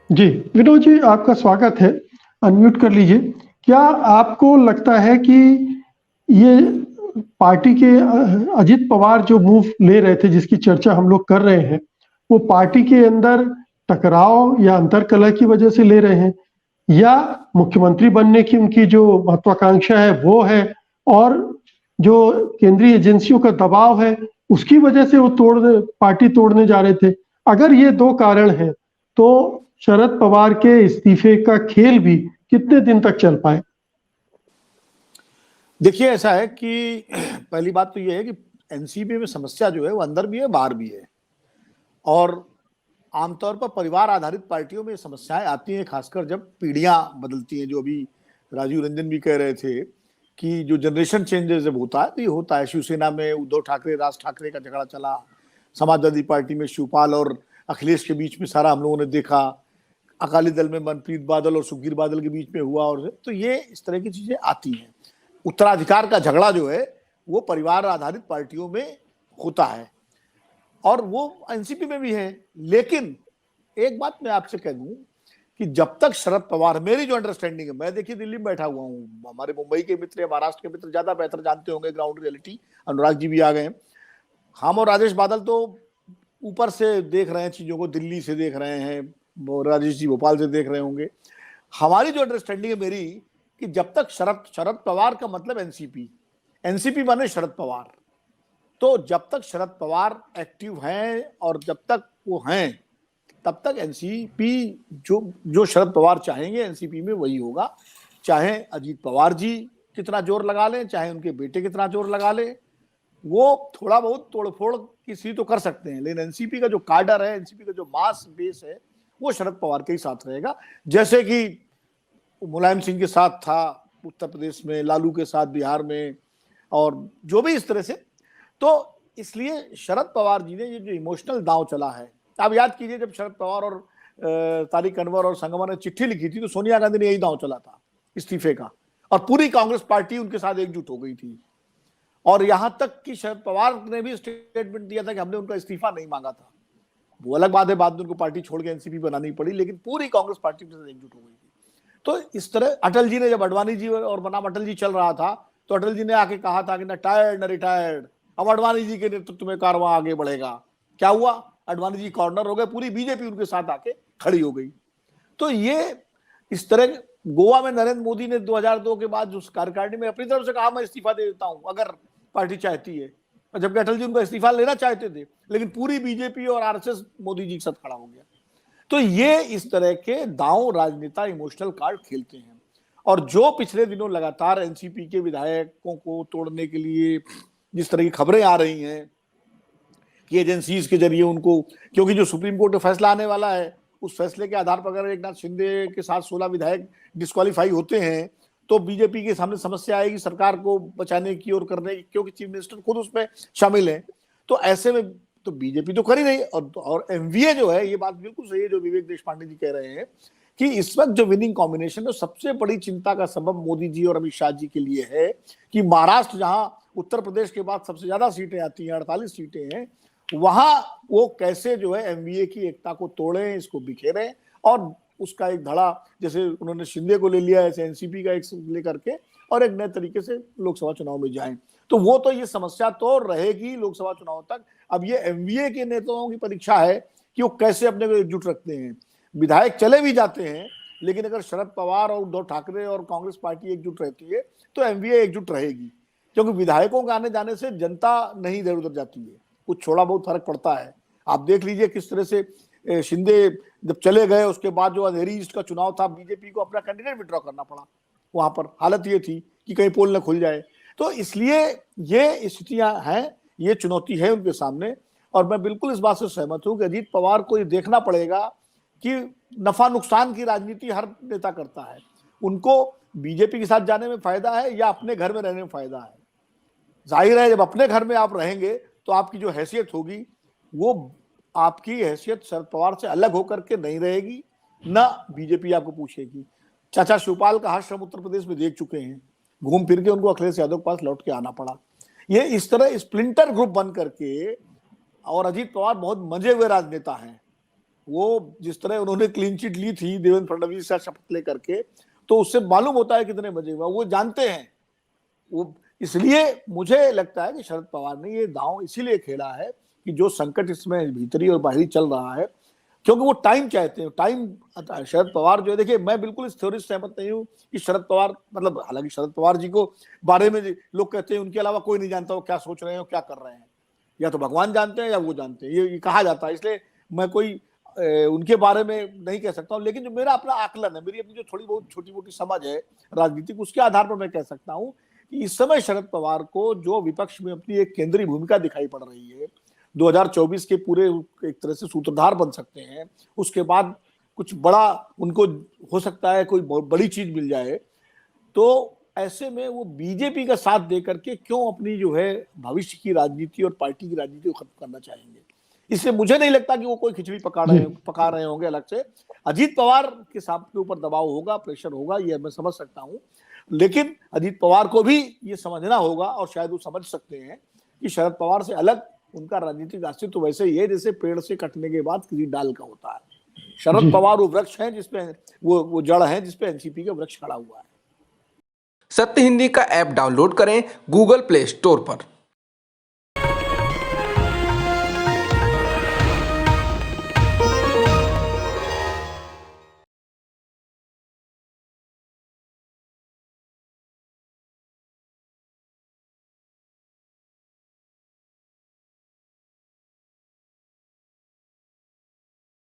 जी, विनोद जी आपका स्वागत है। अनम्यूट कर लीजिए। क्या आपको लगता है कि ये पार्टी के अजित पवार जो मूव ले रहे थे जिसकी चर्चा हम लोग कर रहे हैं, वो पार्टी के अंदर टकराव या अंतर्कलह की वजह से ले रहे हैं या मुख्यमंत्री बनने की उनकी जो महत्वाकांक्षा है वो है और जो केंद्रीय एजेंसियों का दबाव है उसकी वजह से वो पार्टी तोड़ने जा रहे थे? अगर ये दो कारण हैं तो शरद पवार के इस्तीफे का खेल भी कितने दिन तक चल पाए? देखिए, ऐसा है कि पहली बात तो ये है कि एनसीपी में समस्या जो है वो अंदर भी है, बाहर भी है। और आमतौर पर परिवार आधारित पार्टियों में समस्याएं आती हैं, खासकर जब पीढ़ियां बदलती हैं। जो अभी राजीव रंजन भी कह रहे थे कि जो जनरेशन चेंजेस जब होता है तो ये होता है। शिवसेना में उद्धव ठाकरे, राज ठाकरे का झगड़ा चला, समाजवादी पार्टी में शिवपाल और अखिलेश के बीच में सारा हम लोगों ने देखा, अकाली दल में मनप्रीत बादल और सुखबीर बादल के बीच में हुआ। और तो ये इस तरह की चीजें आती हैं। उत्तराधिकार का झगड़ा जो है वो परिवार आधारित पार्टियों में होता है और वो एनसीपी में भी है। लेकिन एक बात मैं आपसे कह दूं कि जब तक शरद पवार, मेरी जो अंडरस्टैंडिंग है, मैं देखिए दिल्ली में बैठा हुआ हूं, हमारे मुंबई के मित्र या महाराष्ट्र के मित्र ज्यादा बेहतर जानते होंगे ग्राउंड रियलिटी, अनुराग जी भी आ गए। हम और राजेश बादल तो ऊपर से देख रहे हैं चीजों को, दिल्ली से देख रहे हैं, राजेश जी भोपाल से देख रहे होंगे। हमारी जो अंडरस्टैंडिंग है मेरी, कि जब तक शरद पवार का मतलब एनसीपी, एनसीपी माने शरद पवार, तो जब तक शरद पवार एक्टिव हैं और जब तक वो हैं तब तक एनसीपी जो जो शरद पवार चाहेंगे एनसीपी में वही होगा। चाहे अजीत पवार जी कितना जोर लगा लें, चाहे उनके बेटे कितना जोर लगा लें, वो थोड़ा बहुत तोड़फोड़ किसी तो कर सकते हैं, लेकिन एनसीपी का जो कार्डर है, एनसीपी का जो मास बेस है, वो शरद पवार के ही साथ रहेगा। जैसे कि मुलायम सिंह के साथ था उत्तर प्रदेश में, लालू के साथ बिहार में, और जो भी इस तरह से। तो इसलिए शरद पवार जी ने ये जो इमोशनल दांव चला है, आप याद कीजिए जब शरद पवार और तारिक अनवर और संगमा ने चिट्ठी लिखी थी तो सोनिया गांधी ने यही दांव चला था इस्तीफे का, और पूरी कांग्रेस पार्टी उनके साथ एकजुट हो गई थी। और यहां तक कि शरद पवार ने भी स्टेटमेंट दिया था कि हमने उनका इस्तीफा नहीं मांगा था। वो अलग बात है, बाद में उनको पार्टी छोड़ के एनसीपी बनानी पड़ी, लेकिन पूरी कांग्रेस पार्टी उनके साथ एकजुट हो गई थी। तो इस तरह अटल जी ने, जब अडवाणी जी और बनाम अटल जी चल रहा था, तो अटल जी ने आके कहा था कि ना टायर्ड ना रिटायर्ड, अब अडवाणी जी के नेतृत्व में कारवां आगे बढ़ेगा। क्या हुआ? अडवाणी जी कॉर्नर हो गए, पूरी बीजेपी उनके साथ आके खड़ी हो गई। तो ये इस तरह गोवा में नरेंद्र मोदी ने 2002 के बाद जो कार्यकारिणी में अपनी तरफ से कहा मैं इस्तीफा दे देता हूं अगर पार्टी चाहती है, जबकि अटल जी उनका इस्तीफा लेना चाहते थे, लेकिन पूरी बीजेपी और आरएसएस मोदी जी के साथ खड़ा हो गया। तो ये इस तरह के दांव राजनेता इमोशनल कार्ड खेलते हैं। और जो पिछले दिनों लगातार एनसीपी के विधायकों को तोड़ने के लिए जिस तरह की खबरें आ रही हैं कि एजेंसीज के जरिए उनको, क्योंकि जो सुप्रीम कोर्ट का फैसला आने वाला है उस फैसले के आधार पर अगर एकनाथ शिंदे के साथ 16 विधायक डिस्क्वालीफाई होते हैं तो बीजेपी के सामने समस्या आएगी सरकार को बचाने की और करने की, क्योंकि चीफ मिनिस्टर खुद उसमें शामिल है। तो ऐसे में तो बीजेपी तो कर ही नहीं। और एमवीए जो है, ये बात बिल्कुल सही है जो विवेक देशपांडे जी कह रहे हैं कि इस वक्त जो विनिंग कॉम्बिनेशन है, सबसे बड़ी चिंता का सबब मोदी जी और अमित शाह जी के लिए है कि महाराष्ट्र, जहां उत्तर प्रदेश के बाद सबसे ज्यादा सीटें आती हैं, 48 सीटें हैं, वहां वो कैसे जो है एमवीए की एकता को तोड़े, इसको बिखेरें और उसका एक धड़ा, जैसे उन्होंने शिंदे को ले लिया, ऐसे एनसीपी का एक लेकर के और एक नए तरीके से लोकसभा चुनाव में जाएं। तो वो तो ये समस्या तो रहेगी लोकसभा चुनाव तक। अब ये एमवीए के नेताओं की परीक्षा है कि वो कैसे अपने को एकजुट रखते हैं। विधायक चले भी जाते हैं, लेकिन अगर शरद पवार और उद्धव ठाकरे और कांग्रेस पार्टी एकजुट रहती है तो एमवीए एकजुट रहेगी, क्योंकि विधायकों के आने जाने से जनता नहीं इधर उधर जाती है, कुछ थोड़ा बहुत फर्क पड़ता है। आप देख लीजिए किस तरह से शिंदे जब चले गए उसके बाद जो अंधेरी ईस्ट का चुनाव था, बीजेपी को अपना कैंडिडेट विड्रॉ करना पड़ा। वहां पर हालत ये थी कि कहीं पोल न खुल जाए। तो इसलिए ये स्थितियां हैं, ये चुनौती है उनके सामने। और मैं बिल्कुल इस बात से सहमत हूं कि अजीत पवार को ये देखना पड़ेगा कि नफा नुकसान की राजनीति हर नेता करता है। उनको बीजेपी के साथ जाने में फायदा है या अपने घर में रहने में फायदा है। जाहिर है जब अपने घर में आप रहेंगे तो आपकी जो हैसियत होगी वो आपकी हैसियत शरद पवार से अलग होकर के नहीं रहेगी, ना बीजेपी आपको पूछेगी। चाचा शिवपाल का आश्रम उत्तर प्रदेश में देख चुके हैं, घूम फिर के उनको अखिलेश यादव के पास लौट के आना पड़ा। ये इस तरह स्प्लिंटर ग्रुप बन करके, और अजीत पवार बहुत मजे हुए राजनेता हैं, वो जिस तरह उन्होंने क्लीन चिट ली थी देवेंद्र फडणवीस का शपथ लेकर के, तो उससे मालूम होता है कितने बजे हुआ, वो जानते हैं। वो इसलिए मुझे लगता है कि शरद पवार ने ये दांव इसीलिए खेला है कि जो संकट इसमें भीतरी और बाहरी चल रहा है, क्योंकि वो टाइम चाहते हैं, टाइम। शरद पवार जो है, देखिए मैं बिल्कुल इस थ्योरी से सहमत नहीं हूँ कि शरद पवार, मतलब हालांकि शरद पवार जी को बारे में लोग कहते हैं उनके अलावा कोई नहीं जानता वो क्या सोच रहे हैं, क्या कर रहे हैं, या तो भगवान जानते हैं या वो जानते हैं, ये कहा जाता है। इसलिए मैं कोई उनके बारे में नहीं कह सकता हूँ, लेकिन जो मेरा अपना आकलन है, मेरी अपनी जो थोड़ी बहुत छोटी मोटी समझ है राजनीतिक, उसके आधार पर मैं कह सकता हूँ कि इस समय शरद पवार को जो विपक्ष में अपनी एक केंद्रीय भूमिका दिखाई पड़ रही है, 2024 के पूरे एक तरह से सूत्रधार बन सकते हैं, उसके बाद कुछ बड़ा उनको हो सकता है, कोई बड़ी चीज मिल जाए, तो ऐसे में वो बीजेपी का साथ देकर के क्यों अपनी जो है भविष्य की राजनीति और पार्टी की राजनीति को खत्म करना चाहेंगे। इससे मुझे नहीं लगता कि वो कोई खिचड़ी पका रहे होंगे अलग से। अजीत पवार के साथ के ऊपर दबाव होगा, प्रेशर होगा, ये मैं समझ सकता हूं, लेकिन अजीत पवार को भी ये समझना होगा, और शायद वो समझ सकते हैं कि शरद पवार से अलग उनका राजनीतिक अस्तित्व तो वैसे ही है जैसे पेड़ से कटने के बाद किसी डाल का होता है। शरद पवार वो वृक्ष है जिसपे वो जड़ है जिसपे एनसीपी का वृक्ष खड़ा हुआ है। सत्य हिंदी का ऐप डाउनलोड करें गूगल प्ले स्टोर पर।